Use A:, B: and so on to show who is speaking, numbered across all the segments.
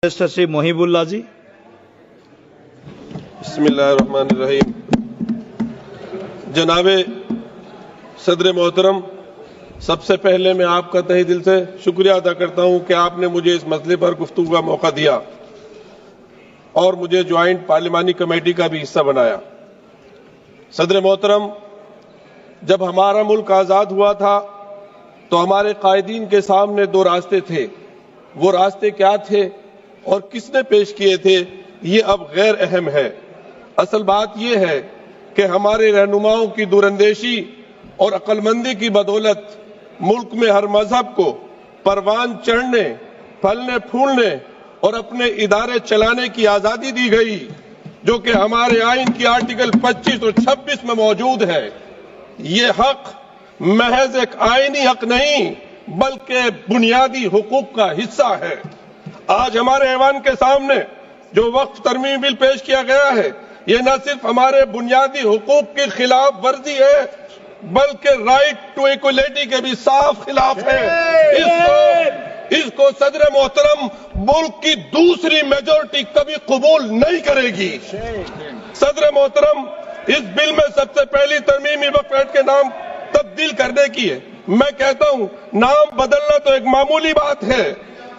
A: श्री मोहिबुल्लाह जी।
B: बिस्मिल्लाहिर्रहमानिर्रहीम। जनाबे सदर मोहतरम, सबसे पहले मैं आपका तहे दिल से शुक्रिया अदा करता हूं कि आपने मुझे इस मसले पर गुफ्तगू का मौका दिया और मुझे ज्वाइंट पार्लिमानी कमेटी का भी हिस्सा बनाया। सदर मोहतरम, जब हमारा मुल्क आज़ाद हुआ था तो हमारे कायदीन के सामने दो रास्ते थे। वो रास्ते क्या थे और किसने पेश किए थे, ये अब गैर अहम है। असल बात यह है कि हमारे रहनुमाओं की दूरंदेशी और अक्लमंदी की बदौलत मुल्क में हर मजहब को परवान चढ़ने, फलने फूलने और अपने इदारे चलाने की आजादी दी गई, जो कि हमारे आइन की आर्टिकल 25 और 26 में मौजूद है। ये हक महज एक आईनी हक नहीं बल्कि बुनियादी हुकूक का हिस्सा है। आज हमारे ऐवान के सामने जो वक्फ तरमीम बिल पेश किया गया है, ये न सिर्फ हमारे बुनियादी हुकूक की खिलाफ वर्जी है बल्कि राइट टू इक्वलिटी के भी साफ खिलाफ है। इसको सदर मोहतरम मुल्क की दूसरी मेजोरिटी कभी कबूल नहीं करेगी। सदर मोहतरम, इस बिल में सबसे पहली तरमीमी वक्फ एक्ट के नाम तब्दील करने की है। मैं कहता हूं, नाम बदलना तो एक मामूली बात है,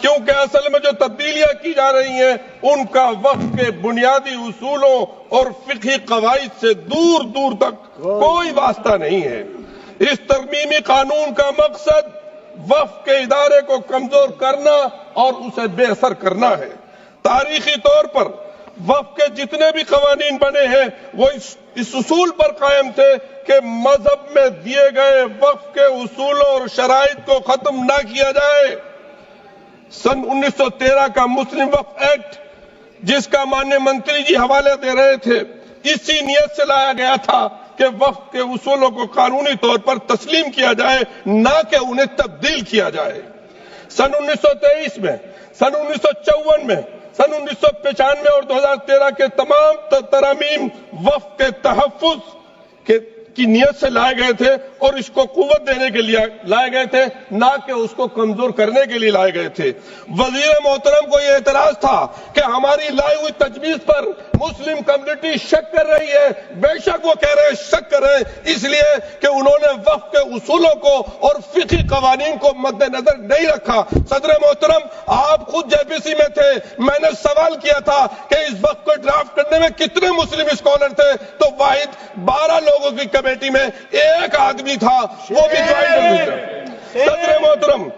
B: क्योंकि असल में जो तब्दीलियां की जा रही हैं उनका वक्फ के बुनियादी उसूलों और फिक़ही कवाइद से दूर दूर तक कोई वास्ता नहीं है। इस तरमीमी कानून का मकसद वक्फ के इदारे को कमजोर करना और उसे बेअसर करना है। तारीखी तौर पर वक्फ के जितने भी कवानीन बने हैं वो इस उसूल पर कायम थे कि मजहब में दिए गए वक्फ के उसूलों और शराइत को खत्म ना किया जाए। सन 1913 का मुस्लिम वक्फ एक्ट, जिसका माननीय मंत्री जी हवाले दे रहे थे, इसी नियत से लाया गया था कि वक्फ के उसूलों को कानूनी तौर पर तस्लीम किया जाए, ना कि उन्हें तब्दील किया जाए। सन 1923 में, सन 1954 में, सन 1995 और 2013 के तमाम तरामीम वक्फ के तहफ़्फ़ुज़ की नियत से लाए गए थे और इसको कुव्वत देने के लिए लाए गए थे, ना कि उसको कमजोर करने के लिए लाए गए थे। वजीर मोहतरम को यह एतराज था कि हमारी लाई हुई तजवीज पर मुस्लिम कम्युनिटी शक कर रही है। बेशक वो कह रहे हैं शक कर रहे हैं, इसलिए कि उन्होंने वक्फ के उसूलों को और फिक़ही कवानीन को मद्देनजर नहीं रखा। सदर मोहतरम, आप खुद जेपीसी में थे, मैंने सवाल किया था कि इस वक्फ को ड्राफ्ट करने में कितने मुस्लिम स्कॉलर थे, तो वाहिद 12 लोगों की कमेटी में एक आदमी था, वो भी ज्वाइंट। सदर मोहतरम,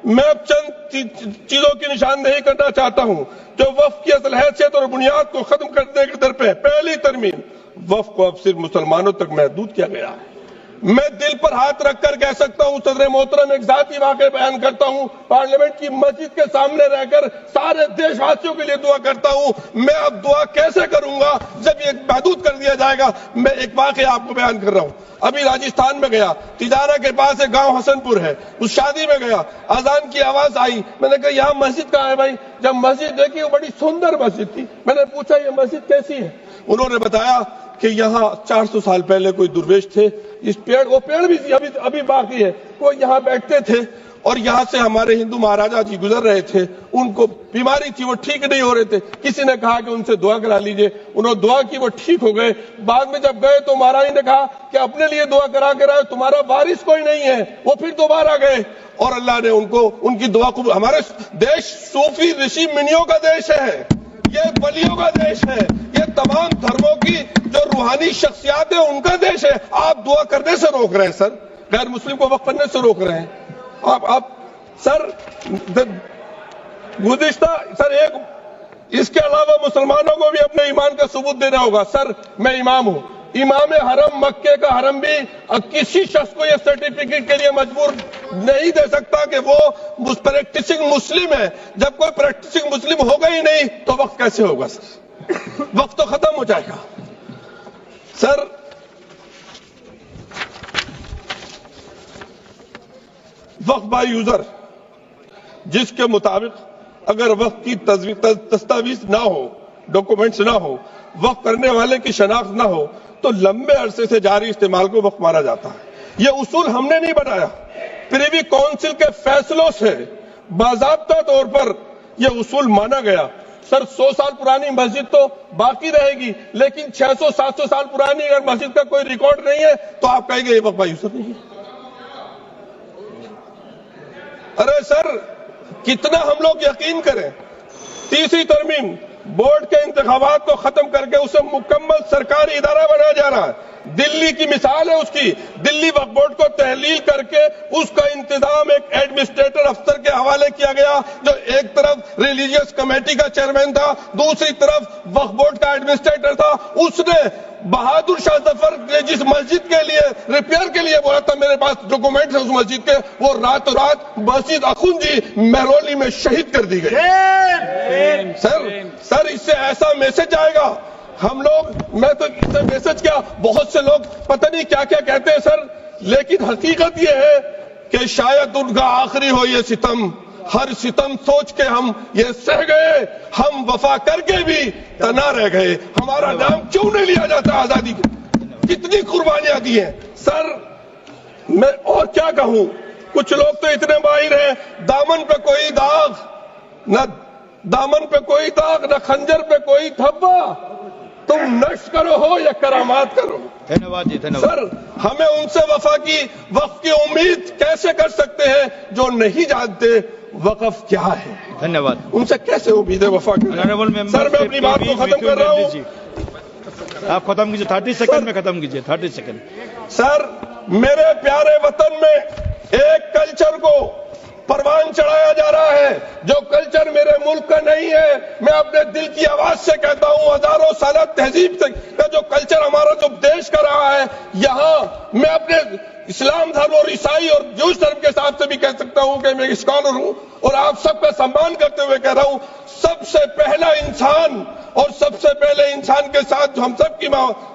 B: मैं अब चंद चीजों की निशानदेही करना चाहता हूं जो वक्फ की असल हैसियत और बुनियाद को खत्म करने के दर पे है। पहली तरमीम, वक्फ को अब सिर्फ मुसलमानों तक महदूद किया गया है। मैं दिल पर हाथ रखकर कह सकता हूं सदर मोहतरम, एक जाती वाक़या बयान करता हूं, पार्लियामेंट की मस्जिद के सामने रहकर सारे देशवासियों के लिए दुआ करता हूं। मैं अब दुआ कैसे करूंगा जब ये महदूद कर दिया जाएगा। मैं एक वाक़या आपको बयान कर रहा हूं। अभी राजस्थान में गया, तिजारा के पास एक गांव हसनपुर है, उस शादी में गया, अजान की आवाज आई। मैंने कहा यहाँ मस्जिद कहाँ है भाई? जब मस्जिद देखी वो बड़ी सुंदर मस्जिद थी। मैंने पूछा ये मस्जिद कैसी है? उन्होंने बताया कि यहाँ 400 साल पहले कोई दुर्वेश थे, इस पेड़, वो पेड़ भी अभी बाकी है, वो यहाँ बैठते थे और यहाँ से हमारे हिंदू महाराजा जी गुजर रहे थे, उनको बीमारी थी, वो ठीक नहीं हो रहे थे। किसी ने कहा कि उनसे दुआ करा लीजिए, उन्होंने दुआ की, वो ठीक हो गए। बाद में जब गए तो महाराज ने कहा कि अपने लिए दुआ करा के रहे, तुम्हारा वारिस कोई नहीं है। वो फिर दोबारा गए और अल्लाह ने उनको उनकी दुआ को। हमारे देश सूफी ऋषि मुनियों का देश है, ये वलियों का देश है, ये तमाम धर्मों की जो रूहानी शख्सियात है उनका देश है। आप दुआ करने से रोक रहे हैं सर, गैर मुस्लिम को वक्फ करने से रोक रहे हैं आप सर। गुज़िश्ता सर, एक इसके अलावा मुसलमानों को भी अपने ईमान का सबूत देना होगा। सर, मैं इमाम हूं, इमाम हरम मक्के का हरम भी किसी शख्स को यह सर्टिफिकेट के लिए मजबूर नहीं दे सकता कि वो प्रैक्टिसिंग मुस्लिम है। जब कोई प्रैक्टिसिंग मुस्लिम होगा ही नहीं तो वक्त कैसे होगा सर? वक्त तो खत्म हो जाएगा सर। वक्फ बाय यूजर, जिसके मुताबिक अगर वक्फ की दस्तावेज ना हो, डॉक्यूमेंट्स ना हो, वक्फ करने वाले की शनाख्त ना हो, तो लंबे अरसे से जारी इस्तेमाल को वक्फ माना जाता है। यह उसूल हमने नहीं बनाया, प्रिवी काउंसिल के फैसलों से बाज़ाब्ता तौर पर یہ اصول مانا گیا. سر 100 سال پرانی مسجد تو باقی رہے گی، لیکن 600-700 سال پرانی اگر مسجد کا کوئی ریکارڈ نہیں ہے تو آپ کہیں گے یہ وقف یوسف نہیں ہے. ارے سر کتنا ہم لوگ یقین کریں. تیسری ترمیم بورڈ کے انتخابات کو ختم کر کے اسے مکمل سرکاری ادارہ بنایا جا رہا ہے. دلی کی مثال ہے اس کی. دلی وقف بورڈ کو تحلیل کر کے اس کا انتظام ایک ایڈمنسٹریٹر افسر کے حوالے کیا گیا، جو ایک طرف ریلیجیس کمیٹی کا چیئرمین تھا، دوسری طرف وقف بورڈ کا ایڈمنسٹریٹر تھا. اس نے بہادر شاہ ظفر نے جس مسجد کے لیے ریپیئر کے لیے بولا تھا، میرے پاس ڈاکومنٹس ہیں اس مسجد کے، وہ راتوں رات مسجد اخوندی مہرولی میں شہید کر دی گئی. سر اس سے ایسا میسج آئے گا. ہم لوگ، میں تو اس سے میسج کیا، بہت سے لوگ پتہ نہیں کیا کیا کہتے ہیں سر، لیکن حقیقت یہ ہے کہ شاید ان کا آخری ہو یہ ستم. ہر ستم سوچ کے ہم یہ سہ گئے، ہم وفا کر کے بھی تنا رہ گئے. ہمارا نام کیوں نہیں لیا جاتا آزادی کی؟ کتنی قربانیاں دی ہیں سر. میں اور کیا کہوں. کچھ لوگ تو اتنے ماہر ہیں، دامن پہ کوئی داغ نہ، دامن پہ کوئی داغ نہ، خنجر پہ کوئی دھبا، تم نشر کرو ہو یا کرامات کرو. سر ہمیں ان سے وقف کی امید کیسے کر سکتے ہیں جو نہیں جانتے وقف کیا ہے. ان سے کیسے امید ہے وفا کی. سر میں اپنی بات کو ختم کر رہا ہوں.
A: آپ ختم کیجیے، 30 سیکنڈ میں ختم کیجیے. 30 سیکنڈ.
B: سر میرے پیارے وطن میں ایک کلچر کو پروان چڑھایا جا رہا ہے جو کلچر میرے ملک کا نہیں ہے. میں اپنے دل کی آواز سے کہتا ہوں، ہزاروں سالہ تہذیب کا جو کلچر ہمارا جو دیش کا رہا ہے، یہاں میں اپنے اسلام دھرم اور عیسائی اور جوش دھرم کے ساتھ سے بھی کہہ سکتا ہوں کہ میں اسکالر ہوں، اور آپ سب کا سمان کرتے ہوئے کہہ رہا ہوں، سب سے پہلا انسان اور سب سے پہلے انسان کے ساتھ جو ہم سب کی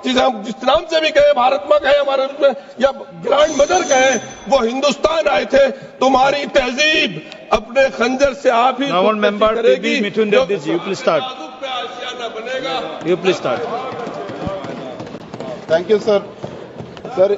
B: چیزیں ہم جس نام سے بھی کہیں، بھارت ماں کہیں ہمارے میں، یا گرانڈ مدر کہیں، وہ ہندوستان آئے تھے. تمہاری تہذیب اپنے خنجر سے آپ ہی کرے گی.
A: You please start.
C: Thank you, sir. Sir,